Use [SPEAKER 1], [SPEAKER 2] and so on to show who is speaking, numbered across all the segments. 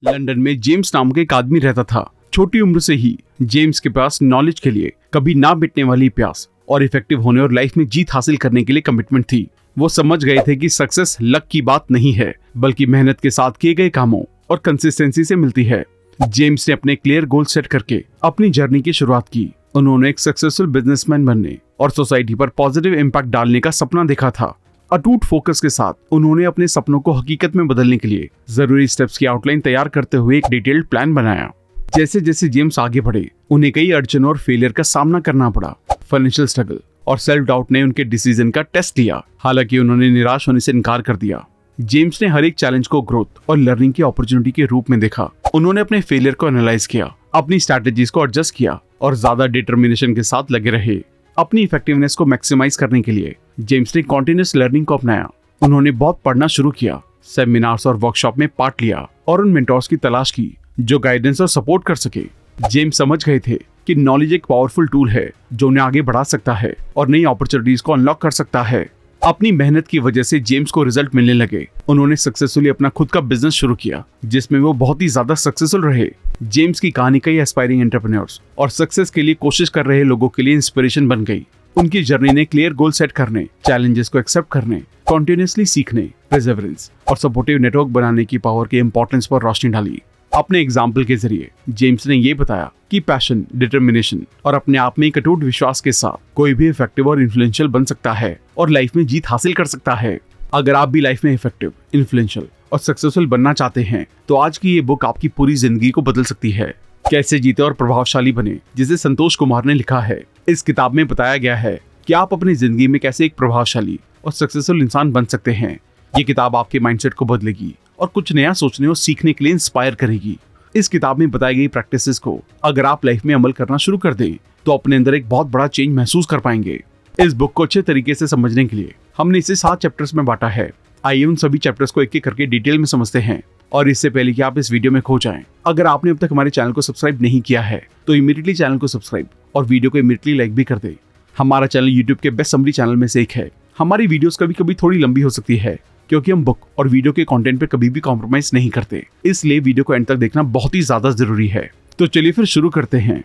[SPEAKER 1] London में James नाम का एक आदमी रहता था। छोटी उम्र से ही जेम्स के पास नॉलेज के लिए कभी ना मिटने वाली प्यास और इफेक्टिव होने और लाइफ में जीत हासिल करने के लिए कमिटमेंट थी। वो समझ गए थे कि सक्सेस लक की बात नहीं है, बल्कि मेहनत के साथ किए गए कामों और कंसिस्टेंसी से मिलती है। जेम्स ने अपने क्लियर गोल सेट करके अपनी जर्नी की शुरुआत की। उन्होंने एक सक्सेसफुल बिजनेसमैन बनने और सोसाइटी पर पॉजिटिव इम्पैक्ट डालने का सपना देखा था। अटूट फोकस के साथ उन्होंने अपने सपनों को हकीकत में बदलने के लिए जरूरी स्टेप्स की आउटलाइन तैयार करते हुए एक डिटेल्ड प्लान बनाया। जैसे जैसे जेम्स आगे बढ़े, उन्हें कई अड़चनों और फेलियर का सामना करना पड़ा। फाइनेंशियल स्ट्रगल और सेल्फ डाउट ने उनके डिसीजन का टेस्ट लिया। हालांकि उन्होंने निराश होने से इनकार कर दिया। जेम्स ने हर एक चैलेंज को ग्रोथ और लर्निंग की अपॉर्चुनिटी के रूप में देखा। उन्होंने अपने फेलियर को एनालाइज किया, अपनी स्ट्रैटेजीज को एडजस्ट किया और ज्यादा डिटर्मिनेशन के साथ लगे रहे। अपनी इफेक्टिवनेस को मैक्सिमाइज करने के लिए जेम्स ने कॉन्टिन्यूस लर्निंग को अपनाया। उन्होंने बहुत पढ़ना शुरू किया, सेमिनार्स और वर्कशॉप में पार्ट लिया और उन मेंटोर्स की तलाश की जो गाइडेंस और सपोर्ट कर सके। जेम्स समझ गए थे कि नॉलेज एक पावरफुल टूल है जो उन्हें आगे बढ़ा सकता है और नई अपॉर्चुनिटीज को अनलॉक कर सकता है। अपनी मेहनत की वजह से जेम्स को रिजल्ट मिलने लगे। उन्होंने सक्सेसफुली अपना खुद का बिजनेस शुरू किया, जिसमें वो बहुत ही ज्यादा सक्सेसफुल रहे। जेम्स की कहानी कई एस्पायरिंग एंटरप्रेन्योर्स और सक्सेस के लिए कोशिश कर रहे लोगों के लिए इंस्पिरेशन बन गई। उनकी जर्नी ने क्लियर गोल सेट करने, चैलेंजेस को एक्सेप्ट करने, कॉन्टिन्यूसली सीखने, परसेवरेंस और सपोर्टिव नेटवर्क बनाने की पावर के इंपॉर्टेंस पर रोशनी डाली। अपने एग्जाम्पल के जरिए जेम्स ने ये बताया कि पैशन, डिटर्मिनेशन और अपने आप में एक अटूट विश्वास के साथ कोई भी इफेक्टिव और इन्फ्लुएंशियल बन सकता है और लाइफ में जीत हासिल कर सकता है। अगर आप भी लाइफ में इफेक्टिव, इन्फ्लुएंशियल और सक्सेसफुल बनना चाहते हैं तो आज की ये बुक आपकी पूरी जिंदगी को बदल सकती है। कैसे जीते और प्रभावशाली बने, जिसे संतोष कुमार ने लिखा है। इस किताब में बताया गया है कि आप अपनी जिंदगी में कैसे एक प्रभावशाली और सक्सेसफुल इंसान बन सकते हैं। ये किताब आपके माइंडसेट को बदलेगी और कुछ नया सोचने और सीखने के लिए इंस्पायर करेगी। इस किताब में बताई गई प्रैक्टिसेस को अगर आप लाइफ में अमल करना शुरू कर दें तो अपने अंदर एक बहुत बड़ा चेंज महसूस कर पाएंगे। इस बुक को अच्छे तरीके से समझने के लिए हमने इसे 7 चैप्टर्स में बांटा है। आइए उन सभी चैप्टर्स को एक एक करके डिटेल में समझते हैं। और इससे पहले कि आप इस वीडियो में खो जाएं, अगर आपने अब तक हमारे चैनल को सब्सक्राइब नहीं किया है तो इमीडिएटली चैनल को सब्सक्राइब और वीडियो को इमीडिएटली लाइक भी कर दें। हमारा चैनल यूट्यूब के बेस्ट समरी चैनल में से एक है। हमारी वीडियोस कभी कभी थोड़ी लंबी हो सकती है क्योंकि हम बुक और वीडियो के कंटेंट पे कभी भी कॉम्प्रोमाइज नहीं करते, इसलिए वीडियो को एंड तक देखना बहुत ही ज्यादा जरूरी है। तो चलिए फिर शुरू करते हैं।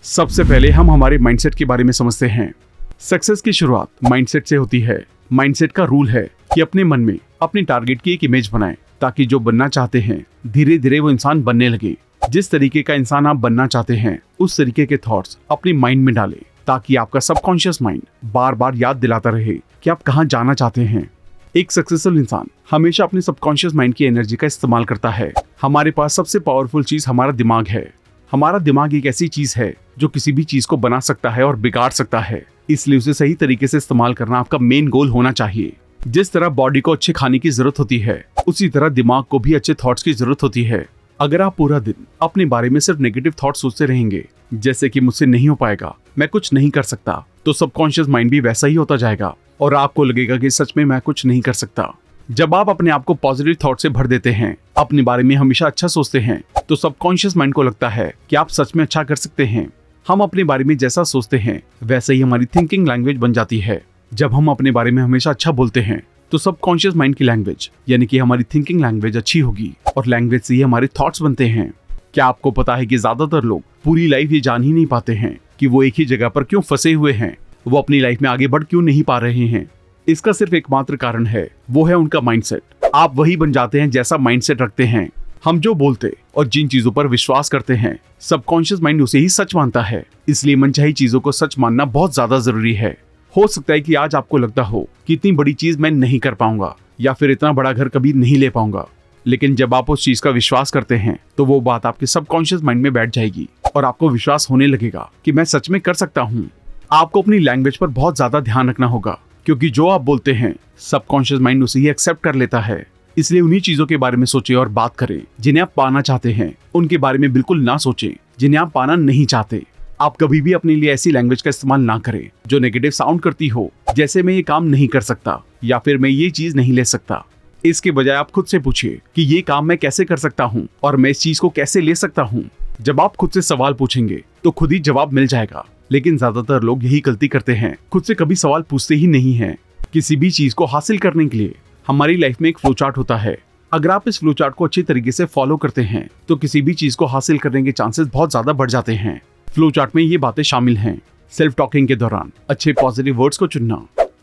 [SPEAKER 1] सबसे पहले हम हमारे माइंडसेट के बारे में समझते हैं। सक्सेस की शुरुआत माइंडसेट से होती है। माइंडसेट का रूल है कि अपने मन में अपने टारगेट की एक इमेज बनाएं ताकि जो बनना चाहते हैं धीरे धीरे वो इंसान बनने लगे। जिस तरीके का इंसान आप बनना चाहते हैं उस तरीके के थॉट्स अपने माइंड में डालें ताकि आपका सबकॉन्शियस माइंड बार बार याद दिलाता रहे कि आप कहाँ जाना चाहते हैं। एक सक्सेसफुल इंसान हमेशा अपने सबकॉन्शियस माइंड की एनर्जी का इस्तेमाल करता है। हमारे पास सबसे पावरफुल चीज हमारा दिमाग है। हमारा दिमाग एक ऐसी चीज है जो किसी भी चीज को बना सकता है और बिगाड़ सकता है, इसलिए उसे सही तरीके से इस्तेमाल करना आपका मेन गोल होना चाहिए। जिस तरह बॉडी को अच्छे खाने की जरूरत होती है, उसी तरह दिमाग को भी अच्छे थॉट्स की जरूरत होती है। अगर आप पूरा दिन अपने बारे में सिर्फ नेगेटिव थॉट्स सोचते रहेंगे, जैसे कि मुझसे नहीं हो पाएगा, मैं कुछ नहीं कर सकता, तो सबकॉन्शियस माइंड भी वैसा ही होता जाएगा और आपको लगेगा कि सच में मैं कुछ नहीं कर सकता। जब आप अपने आप को पॉजिटिव थॉट से भर देते हैं, अपने बारे में हमेशा अच्छा सोचते हैं, तो सबकॉन्शियस माइंड को लगता है कि आप सच में अच्छा कर सकते हैं। हम अपने बारे में जैसा सोचते हैं वैसे ही हमारी थिंकिंग लैंग्वेज बन जाती है। जब हम अपने बारे में हमेशा अच्छा बोलते हैं तो सबकॉन्शियस माइंड की लैंग्वेज यानी कि हमारी थिंकिंग लैंग्वेज अच्छी होगी और लैंग्वेज से ही हमारे थॉट्स बनते हैं। क्या आपको पता है कि ज्यादातर लोग पूरी लाइफ ये जान ही नहीं पाते हैं कि वो एक ही जगह पर क्यों फंसे हुए हैं, वो अपनी लाइफ में आगे बढ़ क्यों नहीं पा रहे हैं। इसका सिर्फ एकमात्र कारण है, वो है उनका माइंडसेट। आप वही बन जाते हैं जैसा माइंडसेट रखते हैं। हम जो बोलते और जिन चीजों पर विश्वास करते हैं, सबकॉन्शियस माइंड उसे ही सच मानता है। इसलिए मनचाही चीजों को सच मानना बहुत ज्यादा जरूरी है। हो सकता है कि आज आपको लगता हो कि इतनी बड़ी चीज मैं नहीं कर पाऊंगा या फिर इतना बड़ा घर कभी नहीं ले पाऊंगा, लेकिन जब आप उस चीज का विश्वास करते हैं तो वो बात आपके सबकॉन्शियस माइंड में बैठ जाएगी और आपको विश्वास होने लगेगा कि मैं सच में कर सकता हूँ। आपको अपनी लैंग्वेज पर बहुत ज्यादा ध्यान रखना होगा क्योंकि जो आप बोलते हैं सबकॉन्शियस माइंड उसे ही एक्सेप्ट कर लेता है। इसलिए उन्हीं चीजों के बारे में सोचें और बात करें जिन्हें आप पाना चाहते हैं। उनके बारे में बिल्कुल ना सोचें जिन्हें आप पाना नहीं चाहते। आप कभी भी अपने लिए ऐसी लैंग्वेज का इस्तेमाल ना करें जो नेगेटिव साउंड करती हो, जैसे मैं ये काम नहीं कर सकता या फिर मैं ये चीज नहीं ले सकता। इसके बजाय आप खुद से पूछिए कि ये काम मैं कैसे कर सकता हूँ और मैं इस चीज को कैसे ले सकता हूँ। जब आप खुद से सवाल पूछेंगे तो खुद ही जवाब मिल जाएगा, लेकिन ज्यादातर लोग यही गलती करते हैं, खुद से कभी सवाल पूछते ही नहीं है। किसी भी चीज को हासिल करने के लिए हमारी लाइफ में एक फ्लो चार्ट होता है। अगर आप इस फ्लो चार्ट को अच्छी तरीके से फॉलो करते हैं तो किसी भी चीज को हासिल करने के चांसेस बहुत ज्यादा बढ़ जाते हैं। फ्लो चार्ट में ये बातें शामिल हैं। सेल्फ टॉकिंग के दौरान अच्छे पॉजिटिव वर्ड्स को चुनना,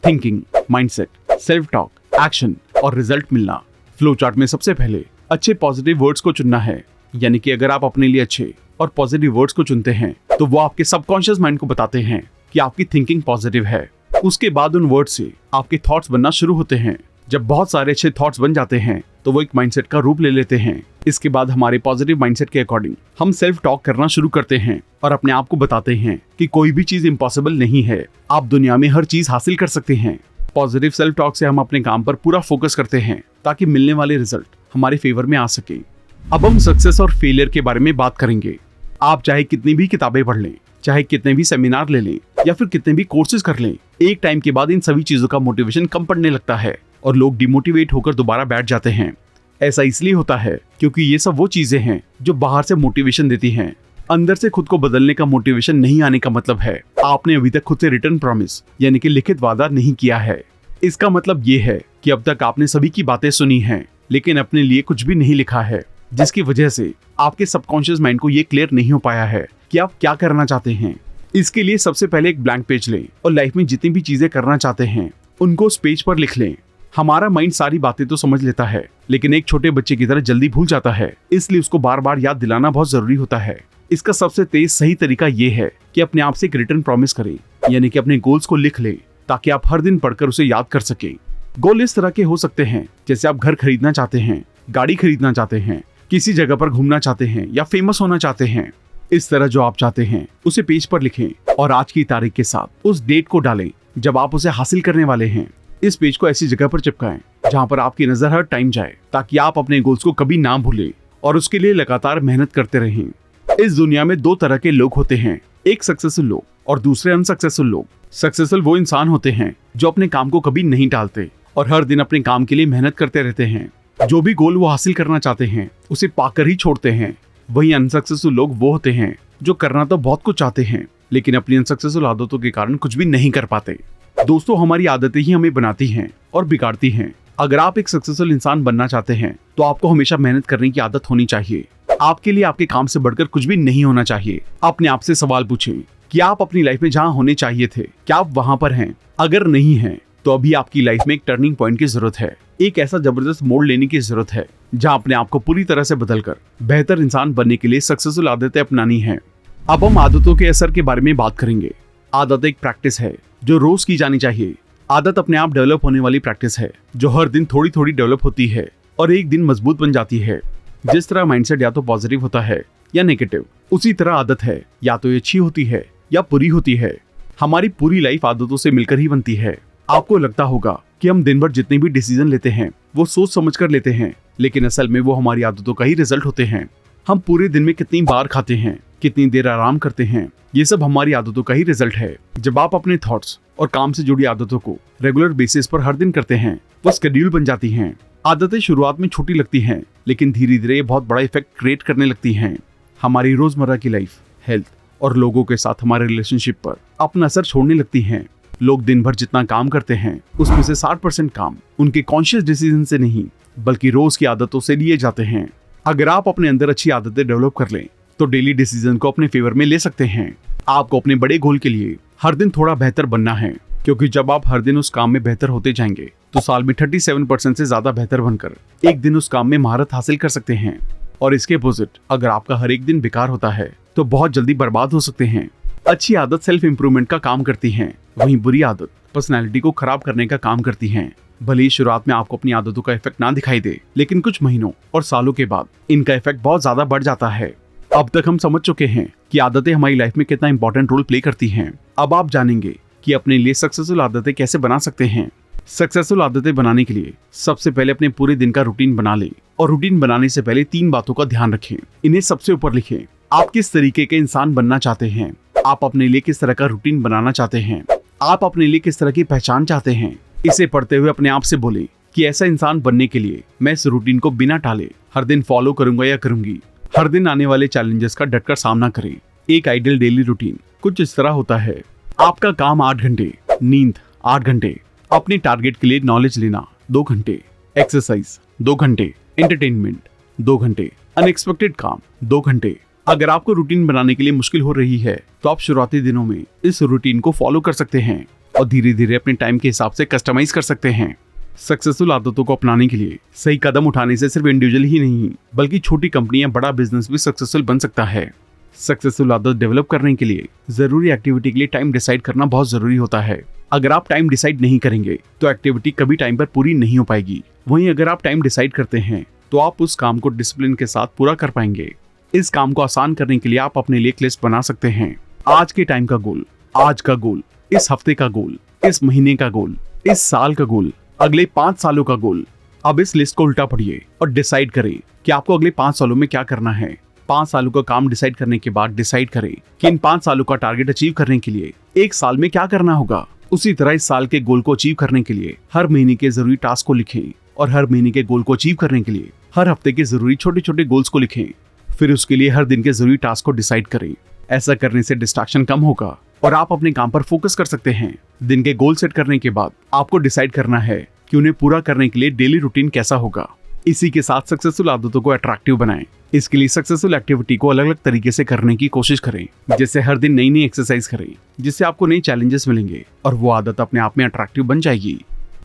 [SPEAKER 1] thinking, mindset, self talk, action और रिजल्ट मिलना। फ्लो चार्ट में सबसे पहले अच्छे पॉजिटिव वर्ड्स को चुनना है, यानी कि अगर आप अपने लिए अच्छे और पॉजिटिव वर्ड्स को चुनते हैं तो वो आपके सबकॉन्शियस माइंड को बताते हैं कि आपकी थिंकिंग पॉजिटिव है। उसके बाद उन वर्ड से आपके थॉट्स बनना शुरू होते हैं। जब बहुत सारे अच्छे थॉट्स बन जाते हैं तो वो एक माइंडसेट का रूप ले लेते हैं। इसके बाद हमारे पॉजिटिव माइंडसेट के अकॉर्डिंग हम सेल्फ टॉक करना शुरू करते हैं और अपने आप को बताते हैं कि कोई भी चीज इम्पॉसिबल नहीं है, आप दुनिया में हर चीज हासिल कर सकते हैं। पॉजिटिव सेल्फ टॉक से हम अपने काम पर पूरा फोकस करते हैं ताकि मिलने वाले रिजल्ट हमारे फेवर में आ सके। अब हम सक्सेस और फेलियर के बारे में बात करेंगे। आप चाहे कितनी भी किताबें पढ़ लें, चाहे कितने भी सेमिनार ले लें या फिर कितने भी कोर्सेज कर लें, एक टाइम के बाद इन सभी चीजों का मोटिवेशन कम पड़ने लगता है और लोग डिमोटिवेट होकर दोबारा बैठ जाते हैं। ऐसा इसलिए होता है क्योंकि ये सब वो चीजें हैं जो बाहर से मोटिवेशन देती हैं। अंदर से खुद को बदलने का मोटिवेशन नहीं आने का मतलब है आपने अभी तक खुद से रिटन प्रॉमिस यानी कि लिखित वादा नहीं किया है। इसका मतलब ये है कि अब तक आपने सभी की बातें सुनी हैं लेकिन अपने लिए कुछ भी नहीं लिखा है, जिसकी वजह से आपके सबकॉन्शियस माइंड को ये क्लियर नहीं हो पाया है कि आप क्या करना चाहते हैं। इसके लिए सबसे पहले एक ब्लैंक पेज लें और लाइफ में जितनी भी चीजें करना चाहते हैं उनको उस पेज पर लिख लें। हमारा माइंड सारी बातें तो समझ लेता है लेकिन एक छोटे बच्चे की तरह जल्दी भूल जाता है, इसलिए उसको बार बार याद दिलाना बहुत जरूरी होता है। इसका सबसे तेज सही तरीका ये है कि अपने आप से एक रिटन प्रॉमिस करें, यानी कि अपने गोल्स को लिख लें ताकि आप हर दिन पढ़कर उसे याद कर सकें। गोल इस तरह के हो सकते हैं जैसे आप घर खरीदना चाहते हैं, गाड़ी खरीदना चाहते हैं, किसी जगह पर घूमना चाहते हैं या फेमस होना चाहते हैं। इस तरह जो आप चाहते हैं उसे पेज पर लिखें और आज की तारीख के साथ उस डेट को डालें जब आप उसे हासिल करने वाले हैं। इस पेज को ऐसी जगह पर चिपकाएं जहां पर आपकी नजर हर टाइम जाए ताकि आप अपने गोल्स को कभी ना भूलें और उसके लिए लगातार मेहनत करते रहें। इस दुनिया में दो तरह के लोग होते हैं, एक सक्सेसफुल लोग और दूसरे अनसक्सेसफुल लोग। सक्सेसफुल वो इंसान होते हैं जो अपने काम को कभी नहीं टालते और हर दिन अपने काम के लिए मेहनत करते रहते हैं। जो भी गोल वो हासिल करना चाहते हैं उसे पाकर ही छोड़ते हैं। वहीं अनसक्सेसफुल लोग वो होते हैं जो करना तो बहुत कुछ चाहते हैं लेकिन अपनी अनसक्सेसफुल आदतों के कारण कुछ भी नहीं कर पाते। दोस्तों, हमारी आदतें ही हमें बनाती हैं और बिगाड़ती हैं। अगर आप एक सक्सेसफुल इंसान बनना चाहते हैं तो आपको हमेशा मेहनत करने की आदत होनी चाहिए। आपके लिए आपके काम से बढ़कर कुछ भी नहीं होना चाहिए। अपने आप से सवाल पूछें कि आप अपनी लाइफ में जहां होने चाहिए थे क्या आप वहां पर हैं? अगर नहीं हैं तो अभी आपकी लाइफ में एक टर्निंग पॉइंट की जरूरत है, एक ऐसा जबरदस्त मोड़ लेने की जरूरत है जहां अपने आप को पूरी तरह से बदलकर बेहतर इंसान बनने के लिए सक्सेसफुल आदतें अपनानी है। अब हम आदतों के असर के बारे में बात करेंगे। आदत एक प्रैक्टिस है जो रोज की जानी चाहिए। आदत अपने आप डेवलप होने वाली प्रैक्टिस है जो हर दिन थोड़ी थोड़ी डेवलप होती है और एक दिन मजबूत बन जाती है। जिस तरह माइंडसेट या तो पॉजिटिव होता है या नेगेटिव, उसी तरह आदत है या तो अच्छी होती है या बुरी होती है। हमारी पूरी लाइफ आदतों से मिलकर ही बनती है। आपको लगता होगा कि हम दिन भर जितने भी डिसीजन लेते हैं वो सोच समझ कर लेते हैं, लेकिन असल में वो हमारी आदतों का ही रिजल्ट होते हैं। हम पूरे दिन में कितनी बार खाते हैं, कितनी देर आराम करते हैं, ये सब हमारी आदतों का ही रिजल्ट है। जब आप अपने थॉट्स और काम से जुड़ी आदतों को रेगुलर बेसिस पर हर दिन करते हैं वो शेड्यूल बन जाती हैं। आदतें शुरुआत में छोटी लगती हैं लेकिन धीरे धीरे ये बहुत बड़ा इफेक्ट क्रिएट करने लगती हैं। हमारी रोजमर्रा की लाइफ, हेल्थ और लोगों के साथ हमारे रिलेशनशिप पर अपना असर छोड़ने लगती हैं। लोग दिन भर जितना काम करते हैं उसमें से 60% काम उनके कॉन्शियस डिसीजन से नहीं बल्कि रोज की आदतों से लिए जाते हैं। अगर आप अपने अंदर अच्छी आदतें डेवलप कर लें तो डेली डिसीजन को अपने फेवर में ले सकते हैं। आपको अपने बड़े गोल के लिए हर दिन थोड़ा बेहतर बनना है, क्योंकि जब आप हर दिन उस काम में बेहतर होते जाएंगे तो साल में 37% से ज्यादा बेहतर बनकर एक दिन उस काम में महारत हासिल कर सकते हैं। और इसके अपोजिट, अगर आपका हर एक दिन बेकार होता है तो बहुत जल्दी बर्बाद हो सकते हैं। अच्छी आदत सेल्फ इंप्रूवमेंट का काम करती है, वहीं बुरी आदत पर्सनैलिटी को खराब करने का काम करती है। भले ही शुरुआत में आपको अपनी आदतों का इफेक्ट ना दिखाई दे, लेकिन कुछ महीनों और सालों के बाद इनका इफेक्ट बहुत ज्यादा बढ़ जाता है। अब तक हम समझ चुके हैं कि आदतें हमारी लाइफ में कितना इंपॉर्टेंट रोल प्ले करती हैं। अब आप जानेंगे कि अपने लिए सक्सेसफुल आदतें कैसे बना सकते हैं। सक्सेसफुल आदतें बनाने के लिए सबसे पहले अपने पूरे दिन का रूटीन बना लें और रूटीन बनाने से पहले 3 बातों का ध्यान रखें। इन्हें सबसे ऊपर लिखें। आप किस तरीके के इंसान बनना चाहते हैं, आप अपने लिए किस तरह का रूटीन बनाना चाहते हैं, आप अपने लिए किस तरह की पहचान चाहते हैं। इसे पढ़ते हुए अपने आप से बोलें कि ऐसा इंसान बनने के लिए मैं इस रूटीन को बिना टाले हर दिन फॉलो करूंगा या करूंगी। हर दिन आने वाले चैलेंजेस का डटकर सामना करें। एक आइडियल डेली रूटीन कुछ इस तरह होता है। आपका काम 8 घंटे, नींद 8 घंटे, अपने टारगेट के लिए नॉलेज लेना 2 घंटे, एक्सरसाइज 2 घंटे, एंटरटेनमेंट 2 घंटे, अनएक्सपेक्टेड काम 2 घंटे। अगर आपको रूटीन बनाने के लिए मुश्किल हो रही है तो आप शुरुआती दिनों में इस रूटीन को फॉलो कर सकते हैं और धीरे धीरे अपने टाइम के हिसाब से कस्टमाइज कर सकते हैं। सक्सेसफुल आदतों को अपनाने के लिए सही कदम उठाने से सिर्फ इंडिविजुअल ही नहीं बल्कि छोटी कंपनी या बड़ा बिजनेस भी सक्सेसफुल बन सकता है। सक्सेसफुल आदत डेवलप करने के लिए जरूरी एक्टिविटी के लिए टाइम डिसाइड करना बहुत जरूरी होता है। अगर आप टाइम डिसाइड नहीं करेंगे तो एक्टिविटी कभी टाइम पर पूरी नहीं हो पाएगी। वहीं अगर आप टाइम डिसाइड करते हैं तो आप उस काम को डिसिप्लिन के साथ पूरा कर पाएंगे। इस काम को आसान करने के लिए आप अपने लिए एक लिस्ट बना सकते हैं। आज के टाइम का गोल, आज का गोल, इस हफ्ते का गोल, इस महीने का गोल, इस साल का गोल, अगले 5 सालों का गोल। अब इस लिस्ट को उल्टा पढ़िए और डिसाइड करें कि आपको अगले 5 सालों में क्या करना है। 5 सालों का काम डिसाइड करने के बाद डिसाइड करें कि इन 5 सालों का टारगेट अचीव करने के लिए 1 साल में क्या करना होगा। उसी तरह इस साल के गोल को अचीव करने के लिए हर महीने के जरूरी टास्क को लिखें और हर महीने के गोल को अचीव करने के लिए हर हफ्ते के जरूरी छोटे छोटे गोल्स को लिखें। फिर उसके लिए हर दिन के जरूरी टास्क को डिसाइड करें। ऐसा करने से डिस्ट्रैक्शन कम होगा और आप अपने काम पर फोकस कर सकते हैं। दिन के गोल सेट करने के बाद आपको डिसाइड करना है कि उन्हें पूरा करने के लिए डेली रूटीन कैसा होगा। इसी के साथ सक्सेसफुल आदतों को अट्रैक्टिव बनाएं। इसके लिए सक्सेसफुल एक्टिविटी को अलग अलग तरीके से करने की कोशिश करें। जैसे हर दिन नई नई एक्सरसाइज करें जिससे आपको नई चैलेंजेस मिलेंगे और वो आदत अपने आप में अट्रैक्टिव बन जाएगी।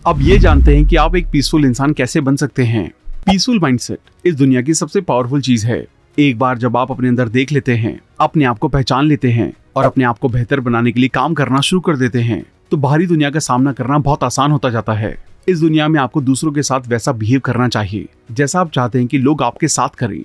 [SPEAKER 1] अब ये जानते हैं कि आप एक पीसफुल इंसान कैसे बन सकते हैं। पीसफुल माइंडसेट इस दुनिया की सबसे पावरफुल चीज है। एक बार जब आप अपने अंदर देख लेते हैं, अपने आप को पहचान लेते हैं और अपने आप को बेहतर बनाने के लिए काम करना शुरू कर देते हैं तो बाहरी दुनिया का सामना करना बहुत आसान होता जाता है। इस दुनिया में आपको दूसरों के साथ वैसा बिहेव करना चाहिए जैसा आप चाहते हैं कि लोग आपके साथ करें।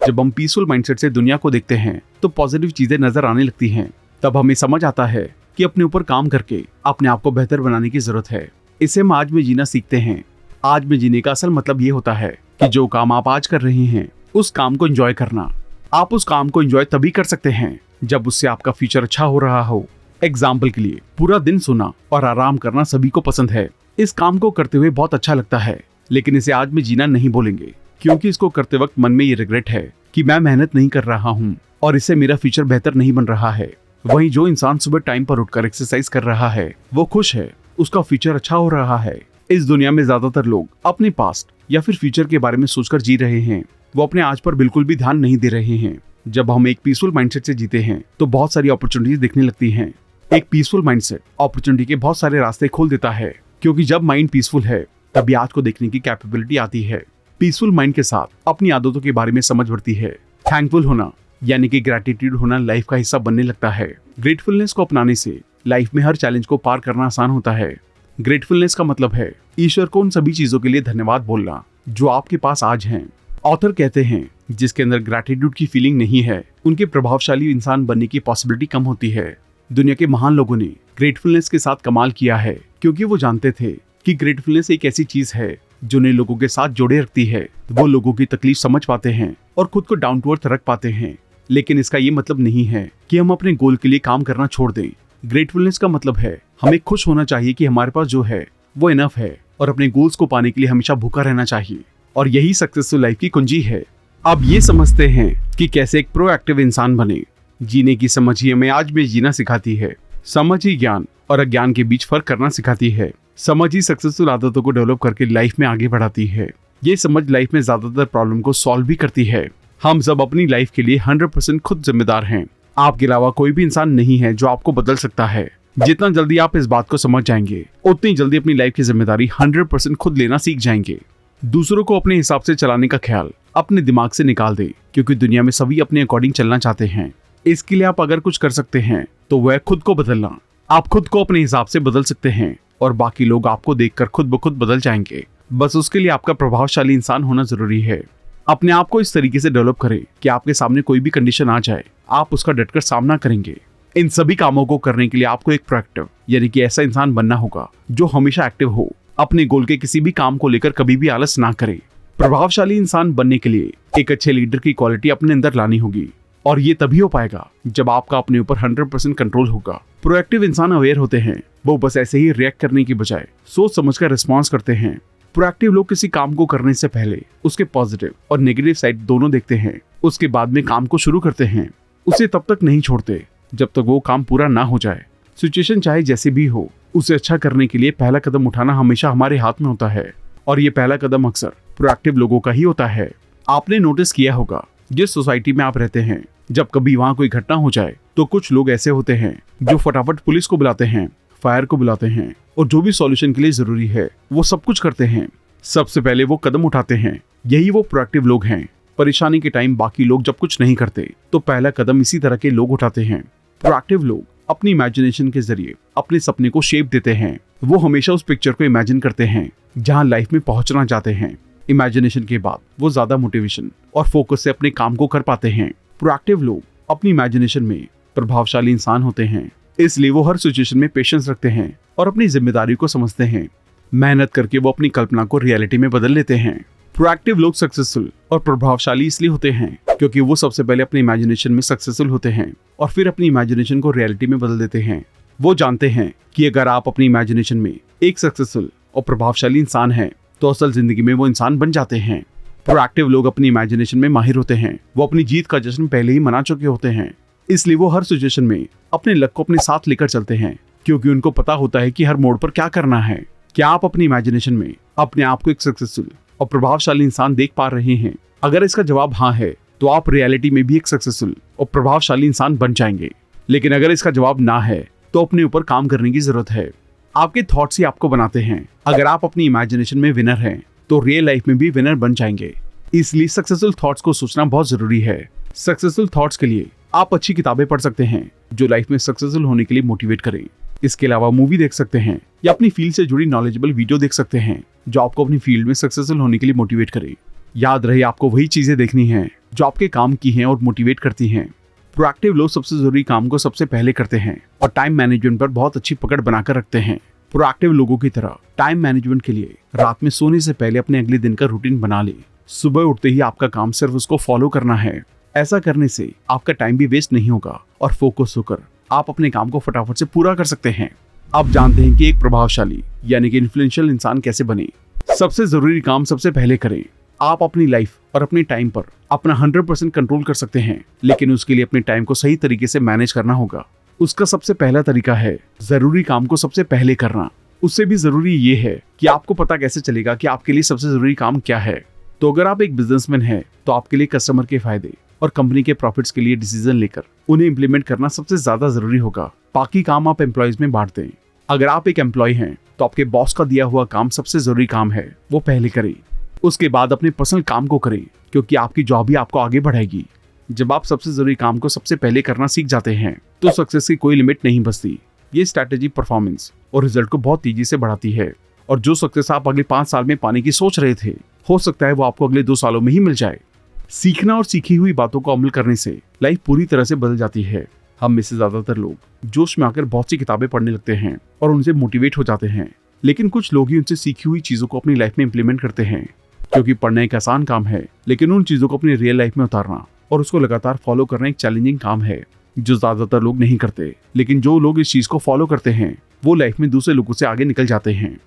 [SPEAKER 1] जब हम पीसफुल माइंडसेट से दुनिया को देखते हैं तो पॉजिटिव चीजें नजर आने लगती हैं। तब हमें समझ आता है कि अपने ऊपर काम करके अपने आप को बेहतर बनाने की जरूरत है। इसे हम आज में जीना सीखते हैं। आज में जीने का असल मतलब ये होता है कि जो काम आप आज कर रहे हैं उस काम को एंजॉय करना। आप उस काम को एंजॉय तभी कर सकते हैं जब उससे आपका फ्यूचर अच्छा हो रहा हो। एग्जाम्पल के लिए पूरा दिन सोना और आराम करना सभी को पसंद है। इस काम को करते हुए बहुत अच्छा लगता है, लेकिन इसे आज में जीना नहीं बोलेंगे क्योंकि इसको करते वक्त मन में ये रिग्रेट है कि मैं मेहनत नहीं कर रहा हूँ और इससे मेरा फ्यूचर बेहतर नहीं बन रहा है। वहीं जो इंसान सुबह टाइम पर उठकर एक्सरसाइज कर रहा है वो खुश है, उसका फ्यूचर अच्छा हो रहा है। इस दुनिया में ज्यादातर लोग अपने पास्ट या फिर फ्यूचर के बारे में सोचकर जी रहे हैं। वो अपने आज पर बिल्कुल भी ध्यान नहीं दे रहे हैं। जब हम एक पीसफुल माइंडसेट से जीते हैं तो बहुत सारी अपॉर्चुनिटीज दिखने लगती हैं। एक पीसफुल माइंडसेट अपॉर्चुनिटी के बहुत सारे रास्ते खोल देता है क्योंकि जब माइंड पीसफुल है तभी आज को देखने की कैपेबिलिटी आती है। पीसफुल माइंड के साथ अपनी आदतों के बारे में समझ बढ़ती है। थैंकफुल होना यानी कि ग्रैटिट्यूड होना लाइफ का हिस्सा बनने लगता है। ग्रेटफुलनेस को अपनाने से लाइफ में हर चैलेंज को पार करना आसान होता है। ग्रेटफुलनेस का मतलब है ईश्वर को उन सभी चीजों के लिए धन्यवाद बोलना जो आपके पास आज हैं। ऑथर कहते हैं जिसके अंदर ग्रैटिट्यूड की फीलिंग नहीं है उनके प्रभावशाली इंसान बनने की पॉसिबिलिटी कम होती है। दुनिया के महान लोगों ने ग्रेटफुलनेस के साथ कमाल किया है क्योंकि वो जानते थे कि ग्रेटफुलनेस एक ऐसी चीज है जो नए लोगों के साथ जोड़े रखती है। वो लोगों की तकलीफ समझ पाते हैं और खुद को डाउन टू अर्थ रख पाते हैं। लेकिन इसका ये मतलब नहीं है कि हम अपने गोल के लिए काम करना छोड़ दें। ग्रेटफुलनेस का मतलब है हमें खुश होना चाहिए कि हमारे पास जो है वो इनफ है और अपने गोल्स को पाने के लिए हमेशा भूखा रहना चाहिए। और यही सक्सेसफुल लाइफ की कुंजी है। अब ये समझते हैं कि कैसे एक प्रोएक्टिव इंसान बने। जीने की समझ ही हमें आज में जीना सिखाती है। समझ ही ज्ञान और अज्ञान के बीच फर्क करना सिखाती है। समझ ही सक्सेसफुल आदतों को डेवलप करके लाइफ में आगे बढ़ाती है। ये समझ लाइफ में ज्यादातर प्रॉब्लम को सॉल्व भी करती है। हम सब अपनी लाइफ के लिए 100% खुद जिम्मेदार हैं। आपके अलावा कोई भी इंसान नहीं है जो आपको बदल सकता है। जितना जल्दी आप इस बात को समझ जाएंगे उतनी जल्दी अपनी लाइफ की जिम्मेदारी 100% खुद लेना सीख जाएंगे। दूसरों को अपने हिसाब से चलाने का ख्याल अपने दिमाग से निकाल दे क्योंकि दुनिया में सभी अपने अकॉर्डिंग चलना चाहते हैं। इसके लिए आप अगर कुछ कर सकते हैं तो वह खुद को बदलना। आप खुद को अपने हिसाब से बदल सकते हैं और बाकी लोग आपको देखकर खुद ब खुद बदल जाएंगे। बस उसके लिए आपका प्रभावशाली इंसान होना जरूरी है। अपने आप को इस तरीके से डेवलप करें कि आपके सामने कोई भी कंडीशन आ जाए आप उसका डटकर सामना करेंगे। इन सभी कामों को करने के लिए आपको एक प्रोएक्टिव यानी कि ऐसा इंसान बनना होगा जो हमेशा एक्टिव हो, अपने गोल के किसी भी काम को लेकर कभी भी आलस ना करे। प्रभावशाली इंसान बनने के लिए एक अच्छे लीडर की क्वालिटी अपने अंदर लानी होगी और ये तभी हो पाएगा जब आपका अपने ऊपर 100% कंट्रोल होगा। प्रोएक्टिव इंसान अवेयर होते हैं, वो बस ऐसे ही रिएक्ट करने की बजाय सोच समझकर रिस्पॉन्स करते हैं। प्रोएक्टिव लोग किसी काम को करने से पहले उसके पॉजिटिव और नेगेटिव साइड दोनों देखते हैं, उसके बाद में काम को शुरू करते हैं। उसे तब तक नहीं छोड़ते जब तक वो काम पूरा ना हो जाए। सिचुएशन चाहे जैसी भी हो, उसे अच्छा करने के लिए पहला कदम उठाना हमेशा हमारे हाथ में होता है और ये पहला कदम अक्सर प्रोएक्टिव लोगों का ही होता है। आपने नोटिस किया होगा, जिस सोसाइटी में आप रहते हैं, जब कभी वहाँ कोई घटना हो जाए तो कुछ लोग ऐसे होते हैं जो फटाफट पुलिस को बुलाते हैं, फायर को बुलाते हैं और जो भी सॉल्यूशन के लिए जरूरी है वो सब कुछ करते हैं। सबसे पहले वो कदम उठाते हैं। यही वो प्रोएक्टिव लोग हैं। परेशानी के टाइम बाकी लोग जब कुछ नहीं करते तो पहला कदम इसी तरह के लोग उठाते हैं। प्रोएक्टिव लोग अपनी इमेजिनेशन के जरिए अपने सपने को शेप देते हैं। वो हमेशा उस पिक्चर को इमेजिन करते हैं जहां लाइफ में पहुंचना चाहते हैं। इमेजिनेशन के बाद वो ज्यादा मोटिवेशन और फोकस से अपने काम को कर पाते हैं। प्रोएक्टिव लोग अपनी इमेजिनेशन में प्रभावशाली इंसान होते हैं, इसलिए वो हर सिचुएशन में पेशेंस रखते हैं और अपनी जिम्मेदारी को समझते हैं। मेहनत करके वो अपनी कल्पना को रियलिटी में बदल लेते हैं। प्रोएक्टिव लोग सक्सेसफुल और प्रभावशाली इसलिए होते हैं क्योंकि वो सबसे पहले अपनी इमेजिनेशन में सक्सेसफुल होते हैं और फिर अपनी इमेजिनेशन को रियलिटी में बदल देते हैं। वो जानते हैं कि अगर आप अपनी इमेजिनेशन में एक सक्सेसफुल और प्रभावशाली इंसान हैं तो असल जिंदगी में वो इंसान बन जाते हैं। प्रोएक्टिव लोग अपनी इमेजिनेशन में माहिर होते हैं। वो अपनी जीत का जश्न पहले ही मना चुके होते हैं, इसलिए वो हर सिचुएशन में अपने लक को अपने साथ लेकर चलते हैं क्योंकि उनको पता होता है कि हर मोड़ पर क्या करना है। क्या आप अपनी इमेजिनेशन में अपने आप को एक सक्सेसफुल और प्रभावशाली इंसान देख पा रहे हैं? अगर इसका जवाब हाँ है तो आप रियलिटी में भी एक सक्सेसफुल और प्रभावशाली इंसान बन जाएंगे। लेकिन अगर इसका जवाब ना है तो अपने ऊपर काम करने की जरूरत है। आपके थॉट्स ही आपको बनाते हैं। अगर आप अपनी इमेजिनेशन में विनर हैं तो रियल लाइफ में भी विनर बन जाएंगे। इसलिए सक्सेसफुल थॉट्स को सोचना बहुत जरूरी है। सक्सेसफुल थॉट्स के लिए आप अच्छी किताबें पढ़ सकते हैं जो लाइफ में सक्सेसफुल होने के लिए मोटिवेट करें। इसके अलावा मूवी देख सकते हैं या अपनी फील्ड से जुड़ी नॉलेजेबल वीडियो देख सकते हैं जो आपको अपनी फील्ड में सक्सेसफुल होने के लिए मोटिवेट करे। याद रहे, आपको वही चीजें देखनी हैं जो आपके काम की हैं और मोटिवेट करती हैं। प्रोएक्टिव लोग सबसे जरूरी काम को सबसे पहले करते हैं और टाइम मैनेजमेंट पर बहुत अच्छी पकड़ बनाकर रखते हैं। प्रोएक्टिव लोगों की तरह टाइम मैनेजमेंट के लिए रात में सोने से पहले अपने अगले दिन का रूटीन बना ले। सुबह उठते ही आपका काम सिर्फ उसको फॉलो करना है। ऐसा करने से आपका टाइम भी वेस्ट नहीं होगा और फोकस होकर आप अपने काम को फटाफट से पूरा कर सकते हैं। आप जानते हैं कि एक प्रभावशाली यानी कि इन्फ्लुएंशियल इंसान कैसे बने। सबसे जरूरी काम सबसे पहले करें। आप अपनी लाइफ और अपने टाइम पर अपना 100% कंट्रोल कर सकते हैं, लेकिन उसके लिए अपने टाइम को सही तरीके से मैनेज करना होगा। उसका सबसे पहला तरीका है जरूरी काम को सबसे पहले करना। उससे भी जरूरी ये है कि आपको पता कैसे चलेगा कि आपके लिए सबसे जरूरी काम क्या है। तो अगर आप एक बिजनेसमैन हैं तो आपके लिए कस्टमर के फायदे और कंपनी के प्रॉफिट्स के लिए डिसीजन लेकर उन्हें इंप्लीमेंट करना सबसे ज्यादा जरूरी होगा। बाकी काम आप एम्प्लॉयज में बांट दें। अगर आप एक एम्प्लॉय हैं तो आपके बॉस का दिया हुआ काम सबसे जरूरी काम है, वो पहले करें। उसके बाद अपने पर्सनल काम को करें क्योंकि आपकी जॉब ही आपको आगे बढ़ाएगी। जब आप सबसे जरूरी काम को सबसे पहले करना सीख जाते हैं तो सक्सेस की कोई लिमिट नहीं बचती। ये स्ट्रैटेजी परफॉर्मेंस और रिजल्ट को बहुत तेजी से बढ़ाती है और जो सक्सेस आप अगले 5 साल में पाने की सोच रहे थे, हो सकता है वो आपको अगले 2 सालों में ही मिल जाए। सीखना और सीखी हुई बातों को अमल करने से लाइफ पूरी तरह से बदल जाती है। हम में से ज्यादातर लोग जोश में आकर बहुत सी किताबें पढ़ने लगते हैं और उनसे मोटिवेट हो जाते हैं, लेकिन कुछ लोग ही उनसे सीखी हुई चीजों को अपनी लाइफ में इंप्लीमेंट करते हैं। क्योंकि पढ़ना एक आसान काम है, लेकिन उन चीजों को अपनी रियल लाइफ में उतारना और उसको लगातार फॉलो करना एक चैलेंजिंग काम है जो ज्यादातर लोग नहीं करते। लेकिन जो लोग इस चीज को फॉलो करते हैं वो लाइफ में दूसरे लोगों से आगे निकल जाते हैं।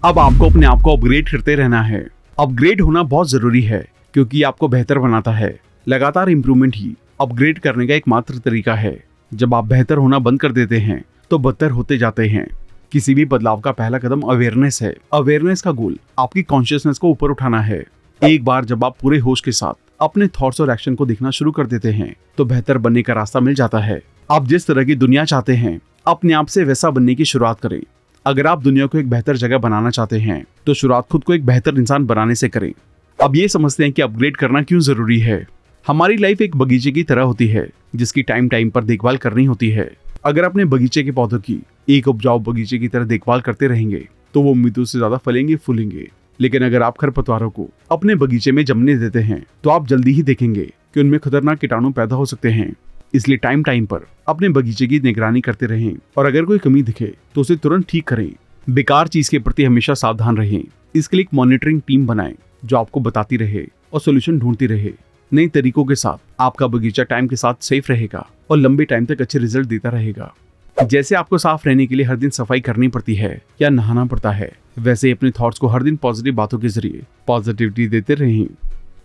[SPEAKER 1] अब आपको अपने आप को अपग्रेड करते रहना है। अपग्रेड होना बहुत जरूरी है क्योंकि आपको बेहतर बनाता है। लगातार इंप्रूवमेंट ही अपग्रेड करने का एकमात्र तरीका है। जब आप बेहतर होना बंद कर देते हैं तो बदतर होते जाते हैं। किसी भी बदलाव का पहला कदम अवेयरनेस है। अवेयरनेस का गोल आपकी कॉन्शियसनेस को ऊपर उठाना है। एक बार जब आप पूरे होश के साथ अपने थॉट्स और एक्शन को देखना शुरू कर देते हैं तो बेहतर बनने का रास्ता मिल जाता है। आप जिस तरह की दुनिया चाहते हैं अपने आप से वैसा बनने की शुरुआत करें। अगर आप दुनिया को एक बेहतर जगह बनाना चाहते हैं तो शुरुआत खुद को एक बेहतर इंसान बनाने से करें। अब ये समझते हैं कि अपग्रेड करना क्यों जरूरी है। हमारी लाइफ एक बगीचे की तरह होती है जिसकी टाइम टाइम पर देखभाल करनी होती है। अगर अपने बगीचे के पौधों की एक उपजाऊ बगीचे की तरह देखभाल करते रहेंगे तो वो उम्मीदों से ज्यादा फलेंगे फूलेंगे। लेकिन अगर आप खरपतवारों को अपने बगीचे में जमने देते हैं तो आप जल्दी ही देखेंगे कि उनमें खतरनाक कीटाणु पैदा हो सकते हैं। इसलिए टाइम टाइम पर अपने बगीचे की निगरानी करते रहें और अगर कोई कमी दिखे तो उसे तुरंत ठीक करें। बेकार चीज के प्रति हमेशा सावधान रहें। इसके लिए एक मॉनिटरिंग टीम बनाएं जो आपको बताती रहे और सोल्यूशन ढूंढती रहे। नए तरीकों के साथ आपका बगीचा टाइम के साथ सेफ रहेगा और लंबे टाइम तक अच्छे रिजल्ट देता रहेगा। जैसे आपको साफ रहने के लिए हर दिन सफाई करनी पड़ती है या नहाना पड़ता है, वैसे ही अपने थॉट्स को हर दिन पॉजिटिव बातों के जरिए पॉजिटिविटी देते रहें।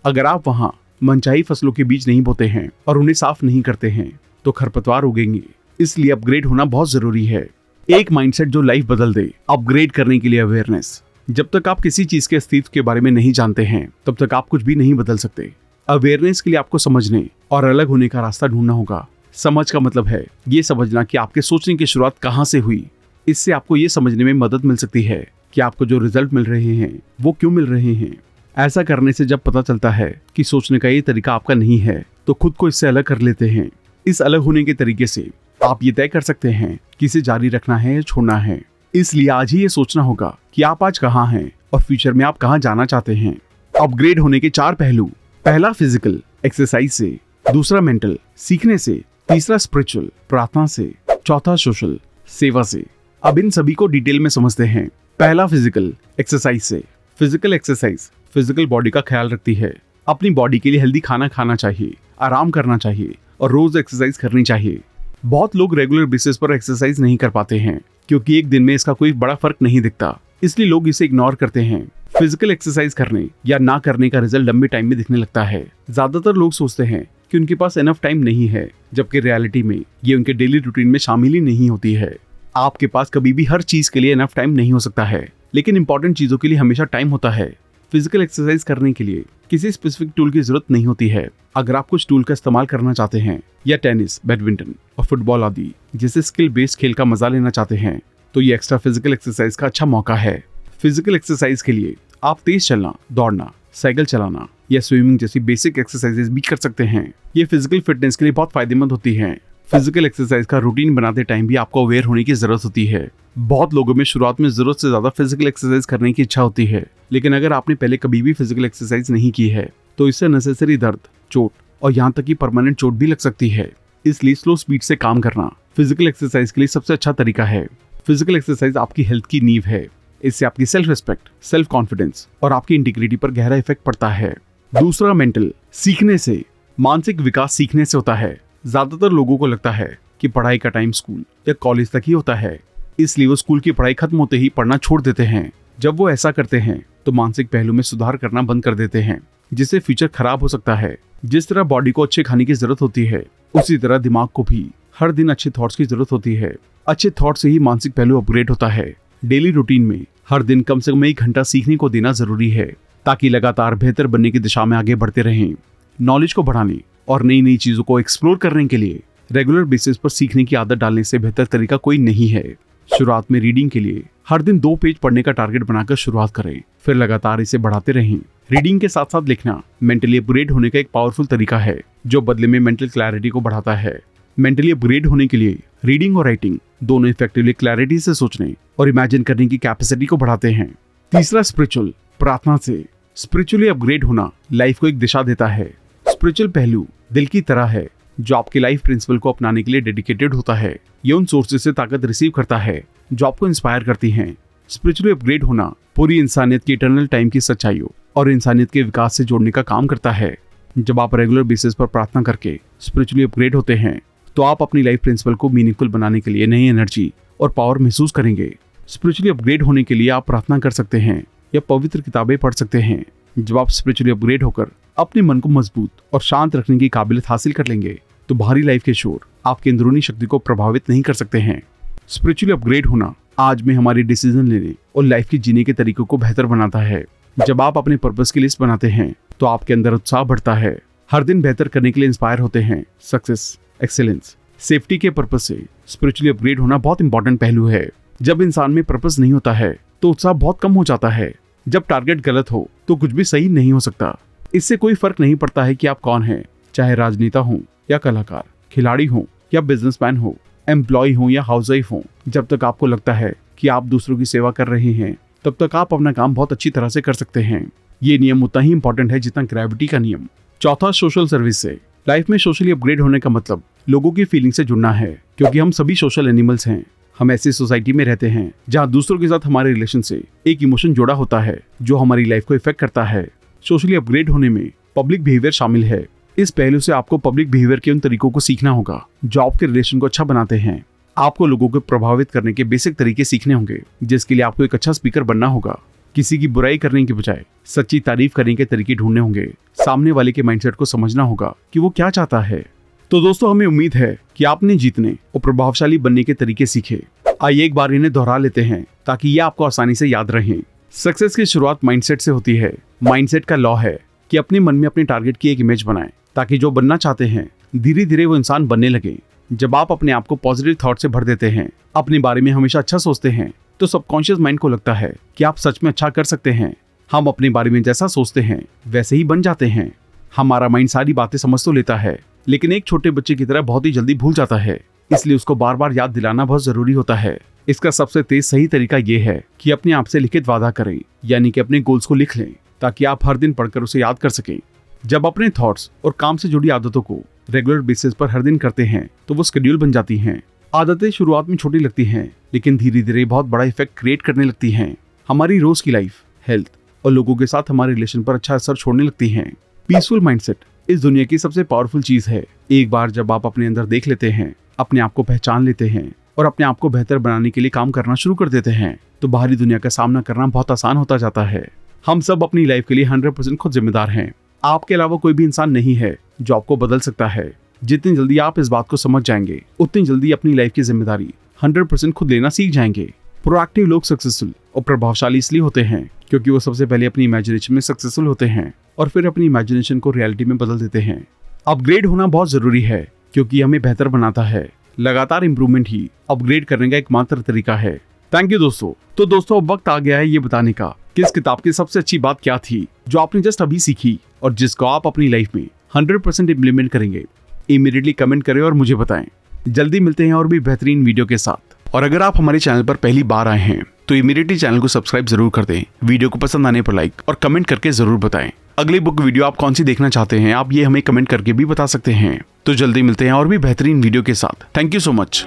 [SPEAKER 1] अगर आप वहां मनचाही फसलों के बीज नहीं बोते हैं और उन्हें साफ नहीं करते हैं तो खरपतवार उगेंगे। इसलिए अपग्रेड होना बहुत जरूरी है। एक माइंडसेट जो लाइफ बदल दे। अपग्रेड करने के लिए अवेयरनेस, जब तक आप किसी चीज के अस्तित्व के बारे में नहीं जानते हैं तब तक आप कुछ भी नहीं बदल सकते। अवेयरनेस के लिए आपको समझने और अलग होने का रास्ता ढूंढना होगा। समझ का मतलब है ये समझना कि आपके सोचने की शुरुआत कहाँ से हुई। इससे आपको ये समझने में मदद मिल सकती है कि आपको जो रिजल्ट मिल रहे हैं वो क्यों मिल रहे हैं। ऐसा करने से जब पता चलता है कि सोचने का ये तरीका आपका नहीं है तो खुद को इससे अलग कर लेते हैं। इस अलग होने के तरीके से आप ये तय कर सकते हैं कि इसे जारी रखना है या छोड़ना है। इसलिए आज ही ये सोचना होगा कि आप आज कहाँ हैं और फ्यूचर में आप कहाँ जाना चाहते हैं। अपग्रेड होने के 4 पहलू। पहला फिजिकल, एक्सरसाइज से। दूसरा मेंटल, सीखने से। तीसरा स्पिरिचुअल, प्रार्थना से। चौथा सोशल, सेवा से। अब इन सभी को डिटेल में समझते हैं। पहला फिजिकल, एक्सरसाइज से। फिजिकल एक्सरसाइज फिजिकल बॉडी का ख्याल रखती है। अपनी बॉडी के लिए हेल्दी खाना खाना चाहिए, आराम करना चाहिए और रोज एक्सरसाइज करनी चाहिए। बहुत लोग रेगुलर बेसिस पर एक्सरसाइज नहीं कर पाते हैं क्योंकि एक दिन में इसका कोई बड़ा फर्क नहीं दिखता, इसलिए लोग इसे इग्नोर करते हैं। फिजिकल एक्सरसाइज करने या ना करने का रिजल्ट लंबे टाइम में दिखने लगता है। ज्यादातर लोग सोचते हैं कि उनके पास एनफ टाइम नहीं है, जबकि रियलिटी में ये उनके डेली रूटीन में शामिल ही नहीं होती है। आपके पास कभी भी हर चीज के लिए एनफ टाइम नहीं हो सकता है, लेकिन इंपॉर्टेंट चीजों के लिए हमेशा टाइम होता है। फिजिकल एक्सरसाइज करने के लिए किसी स्पेसिफिक टूल की जरूरत नहीं होती है। अगर आप कुछ टूल का इस्तेमाल करना चाहते हैं या टेनिस, बैडमिंटन और फुटबॉल आदि जैसे स्किल बेस्ड खेल का मजा लेना चाहते हैं तो ये एक्स्ट्रा फिजिकल एक्सरसाइज का अच्छा मौका है। फिजिकल एक्सरसाइज के लिए आप तेज चलना, दौड़ना, साइकिल चलाना या स्विमिंग जैसी बेसिक एक्सरसाइजेज भी कर सकते हैं। ये फिजिकल फिटनेस के लिए बहुत फायदेमंद होती हैं। फिजिकल एक्सरसाइज का रूटीन बनाते टाइम भी आपको अवेयर होने की जरूरत होती है। बहुत लोगों में शुरुआत में जरूरत से ज्यादा फिजिकल एक्सरसाइज करने की इच्छा होती है, लेकिन अगर आपने पहले कभी भी फिजिकल एक्सरसाइज नहीं की है तो इससे नेसेसरी दर्द, चोट और यहाँ तक कि परमानेंट चोट भी लग सकती है। इसलिए स्लो स्पीड से काम करना फिजिकल एक्सरसाइज के लिए सबसे अच्छा तरीका है। फिजिकल एक्सरसाइज आपकी हेल्थ की नींव है। इससे आपकी सेल्फ रिस्पेक्ट, सेल्फ कॉन्फिडेंस और आपकी इंटीग्रिटी पर गहरा इफेक्ट पड़ता है। दूसरा मेंटल, सीखने से। मानसिक विकास सीखने से होता है। ज्यादातर लोगों को लगता है कि पढ़ाई का टाइम स्कूल या कॉलेज तक ही होता है, इसलिए वो स्कूल की पढ़ाई खत्म होते ही पढ़ना छोड़ देते हैं। जब वो ऐसा करते हैं तो मानसिक पहलू में सुधार करना बंद कर देते हैं, जिससे फ्यूचर खराब हो सकता है। जिस तरह बॉडी को अच्छे खाने की जरूरत होती है, उसी तरह दिमाग को भी हर दिन अच्छे थॉट्स की जरूरत होती है। अच्छे थॉट से ही मानसिक पहलू अपग्रेड होता है। डेली रूटीन में हर दिन कम से कम 1 घंटा सीखने को देना जरूरी है, ताकि लगातार बेहतर बनने की दिशा में आगे बढ़ते रहें। नॉलेज को बढ़ाने और नई नई चीजों को एक्सप्लोर करने के लिए रेगुलर बेसिस पर सीखने की आदत डालने से बेहतर तरीका कोई नहीं है। शुरुआत में रीडिंग के लिए हर दिन 2 पेज पढ़ने का टारगेट बनाकर शुरुआत करें, फिर लगातार इसे बढ़ाते रहें। रीडिंग के साथ साथ लिखना मेंटली अपग्रेड होने का एक पावरफुल तरीका है, जो बदले में मेंटल क्लैरिटी को बढ़ाता है। मेंटली अपग्रेड होने के लिए रीडिंग और राइटिंग दोनों इफेक्टिवली क्लैरिटी से सोचने और इमेजिन करने की कैपेसिटी को बढ़ाते हैं। तीसरा स्पिरिचुअल, प्रार्थना से। स्पिरिचुअली अपग्रेड होना लाइफ को एक दिशा देता है। स्पिरिचुअल पहलू दिल की तरह है, जो आपके लाइफ प्रिंसिपल को अपनाने के लिए डेडिकेटेड होता है। ये उन सोर्सेज से ताकत रिसीव करता है जो आपको इंस्पायर करती हैं। स्पिरिचुअली अपग्रेड होना पूरी इंसानियत की इटर्नल टाइम की सच्चाइयों और इंसानियत के विकास से जोड़ने का काम करता है। जब आप रेगुलर बेसिस पर प्रार्थना करके स्पिरिचुअली अपग्रेड होते हैं तो आप अपनी लाइफ प्रिंसिपल को मीनिंगफुल बनाने के लिए नई एनर्जी और पावर महसूस करेंगे। स्पिरिचुअली अपग्रेड होने के लिए आप प्रार्थना कर सकते हैं या पवित्र किताबें पढ़ सकते हैं। जब आप स्पिरिचुअली अपग्रेड होकर अपने मन को मजबूत और शांत रखने की काबिलियत हासिल कर लेंगे तो बाहरी लाइफ के शोर आपकी अंदरूनी शक्ति को प्रभावित नहीं कर सकते हैं। स्पिरिचुअली अपग्रेड होना आज में हमारी डिसीजन लेने और लाइफ के जीने के तरीकों को बेहतर बनाता है। जब आप अपने पर्पस की लिस्ट बनाते हैं तो आपके अंदर उत्साह बढ़ता है। हर दिन बेहतर करने के लिए इंस्पायर होते हैं। सक्सेस, एक्सीलेंस, सेफ्टी के पर्पस से स्पिरिचुअली अपग्रेड होना बहुत इंपॉर्टेंट पहलू है। जब इंसान में पर्पस नहीं होता है तो उत्साह बहुत कम हो जाता है। जब टारगेट गलत हो तो कुछ भी सही नहीं हो सकता। इससे कोई फर्क नहीं पड़ता है कि आप कौन हैं, चाहे राजनेता हो या कलाकार, खिलाड़ी हो या बिजनेसमैन हो, एम्प्लॉय हो या हाउसवाइफ हो। जब तक आपको लगता है कि आप दूसरों की सेवा कर रहे हैं तब तक आप अपना काम बहुत अच्छी तरह से कर सकते हैं। ये नियम उतना ही इंपॉर्टेंट है जितना ग्रेविटी का नियम। चौथा, सोशल सर्विस से। लाइफ में सोशली अपग्रेड होने का मतलब लोगों की फीलिंग से जुड़ना है, क्योंकि हम सभी सोशल एनिमल्स हैं। हम ऐसी सोसाइटी में रहते हैं जहाँ दूसरों के साथ हमारे रिलेशन से एक इमोशन जुड़ा होता है जो हमारी लाइफ को इफेक्ट करता है। सोशली अपग्रेड होने में पब्लिक बिहेवियर शामिल है। इस पहलू से आपको पब्लिक बिहेवियर के उन तरीकों को सीखना होगा जो आपके रिलेशन को अच्छा बनाते हैं। आपको लोगों को प्रभावित करने के बेसिक तरीके सीखने होंगे, जिसके लिए आपको एक अच्छा स्पीकर बनना होगा। किसी की बुराई करने के बजाय सच्ची तारीफ करने के तरीके ढूंढने होंगे। सामने वाले के माइंडसेट को समझना होगा कि वो क्या चाहता है। तो दोस्तों, हमें उम्मीद है कि आपने जीतने और प्रभावशाली बनने के तरीके सीखे। आइए एक बार इन्हें दोहरा लेते हैं ताकि ये आपको आसानी से याद रहें। सक्सेस की शुरुआत माइंडसेट से होती है। माइंडसेट का लॉ है कि अपने मन में अपने टारगेट की एक इमेज बनाएं ताकि जो बनना चाहते हैं धीरे धीरे वो इंसान बनने लगे। जब आप अपने आप को पॉजिटिव थॉट से भर देते हैं, अपने बारे में हमेशा अच्छा सोचते हैं, तो सबकॉन्शियस माइंड को लगता है कि आप सच में अच्छा कर सकते हैं। हम अपने बारे में जैसा सोचते हैं वैसे ही बन जाते हैं। हमारा माइंड सारी बातें समझ तो लेता है, लेकिन एक छोटे बच्चे की तरह बहुत ही जल्दी भूल जाता है, इसलिए उसको बार बार याद दिलाना बहुत जरूरी होता है। इसका सबसे तेज सही तरीका ये है कि अपने आप से लिखित वादा करें, यानी कि अपने गोल्स को लिख लें ताकि आप हर दिन पढ़कर उसे याद कर सकें। जब अपने थॉट्स और काम से जुड़ी आदतों को रेगुलर बेसिस पर हर दिन करते हैं तो वो शेड्यूल बन जाती हैं। आदतें शुरुआत में छोटी लगती हैं, लेकिन धीरे धीरे बहुत बड़ा इफेक्ट क्रिएट करने लगती हैं। हमारी रोज की लाइफ, हेल्थ और लोगों के साथ हमारे रिलेशन पर अच्छा असर छोड़ने लगती हैं। पीसफुल माइंडसेट इस दुनिया की सबसे पावरफुल चीज है। एक बार जब आप अपने अंदर देख लेते हैं, अपने आप को पहचान लेते हैं और अपने आप को बेहतर बनाने के लिए काम करना शुरू कर देते हैं, तो बाहरी दुनिया का सामना करना बहुत आसान होता जाता है। हम सब अपनी लाइफ के लिए 100% खुद जिम्मेदार हैं। आपके अलावा कोई भी इंसान नहीं है जो आपको बदल सकता है। जितनी जल्दी आप इस बात को समझ जाएंगे, उतनी जल्दी अपनी लाइफ की जिम्मेदारी 100% खुद लेना सीख जाएंगे। प्रोएक्टिव लोग सक्सेसफुल और प्रभावशाली इसलिए होते हैं क्योंकि वो सबसे पहले अपनी इमेजिनेशन में सक्सेसफुल होते हैं और फिर अपनी इमेजिनेशन को रियलिटी में बदल देते हैं। अपग्रेड होना बहुत जरूरी है क्योंकि हमें बेहतर बनाता है। लगातार इंप्रूवमेंट ही अपग्रेड करने का एकमात्र तरीका है। थैंक यू दोस्तों। तो दोस्तों, अब वक्त आ गया है ये बताने का कि इस किताब की सबसे अच्छी बात क्या थी जो आपने जस्ट अभी सीखी और जिसको आप अपनी लाइफ में 100% इम्प्लीमेंट करेंगे। इमीडिएटली कमेंट करें और मुझे बताएं। जल्दी मिलते हैं और भी बेहतरीन वीडियो के साथ। और अगर आप हमारे चैनल पर पहली बार आए हैं तो इमीडिएटली चैनल को सब्सक्राइब जरूर कर दें। वीडियो को पसंद आने पर लाइक और कमेंट करके जरूर बताएं। अगली बुक वीडियो आप कौन सी देखना चाहते हैं, आप ये हमें कमेंट करके भी बता सकते हैं। तो जल्दी मिलते हैं और भी बेहतरीन वीडियो के साथ। Thank you so much.